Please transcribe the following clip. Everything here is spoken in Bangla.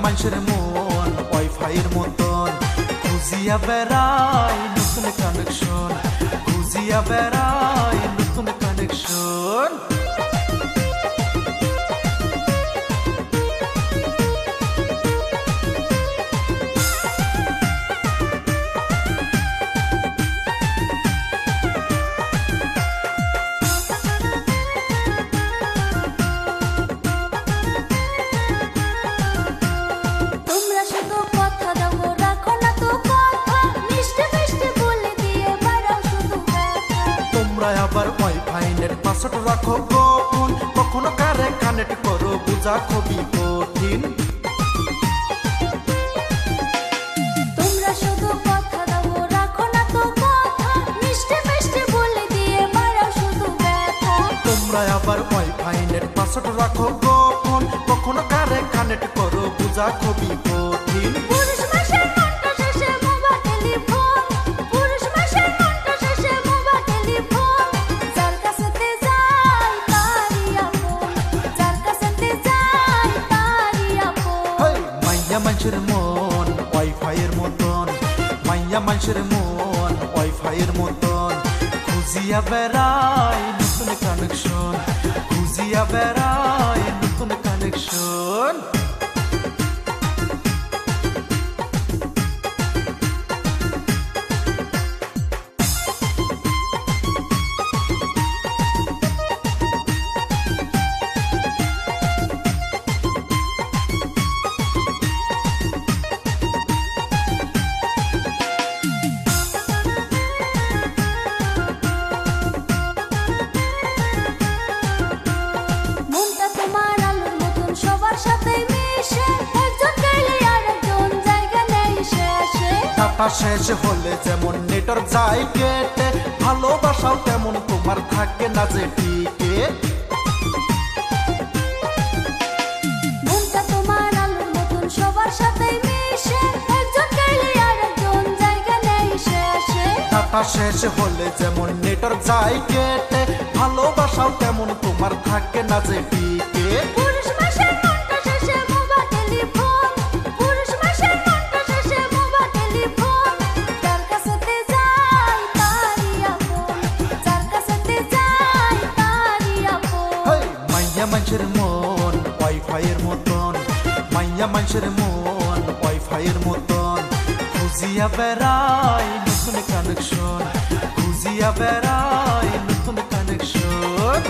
মানুষের মন ওয়াইফাইয়ের মতন খুঁজিয়া বেড়াই নতুন কানেকশন, খুঁজিয়া বেড়াই নতুন কানেকশন। আবার ওয়াইফাই নেট পাসওয়ার্ড রাখো গোপন, কখনো কারে কানেক্ট করো বুঝা খুবই কঠিন। তোমরা শুধু কথা দাও রাখো না তো কথা, মিষ্টি মিষ্টি বলে দিয়ে মারাও শুধু ব্যথা। তোমরা আবার ওয়াইফাই নেট পাসওয়ার্ড রাখো গোপন, কখনো কারে কানেক্ট করো বুঝা খুবই কঠিন। পুরুষ মাসের ঘন্টা শেষে মোবাইল টেলিফোন, পুরুষ মাসের ঘন্টা শেষে মোবাইল টেলিফোন। যার কাছেতে যাই তারই আপন, যার কাছেতে যাই তারই আপন। মাইয়া মানুষের মন ওয়াইফাইয়ের মতন, মাইয়া মানুষের মন ওয়াইফাইয়ের মতন খুঁজিয়া বেড়াই নতুন কানেকশন, খুঁজিয়া বেড়াই নতুন কানেকশন। ডাটা শেষ হলে যেমন নেটওয়ার্ক যায় কেটে, ভালোবাসাও তেমন তোমার থাকে না যে টিকে। মনটা তোমার আলোর মতন সবার সাথে মিশে, একজন গেলে আরেকজন জায়গা নেই শেষে। ডাটা শেষ হলে যেমন নেটওয়ার্ক যায় কেটে, ভালোবাসাও তেমন তোমার থাকে না যে টিকে। পুরুষ মাসের ঘন্টা শেষে মোবাইল টেলিফোন, পুরুষ মাসের ঘন্টা শেষে মোবাইল টেলিফোন। যার কাছেতে যাই তারই আপন, যার কাছেতে যাই তারই আপন। মাইয়া মানুষের মন ওয়াইফাইয়ের মতন, মাইয়া মানুষের মন ওয়াইফাইয়ের মতন খুঁজিয়া বেড়াই নতুন কানেকশন, খুঁজিয়া বেড়াই নতুন কানেকশন।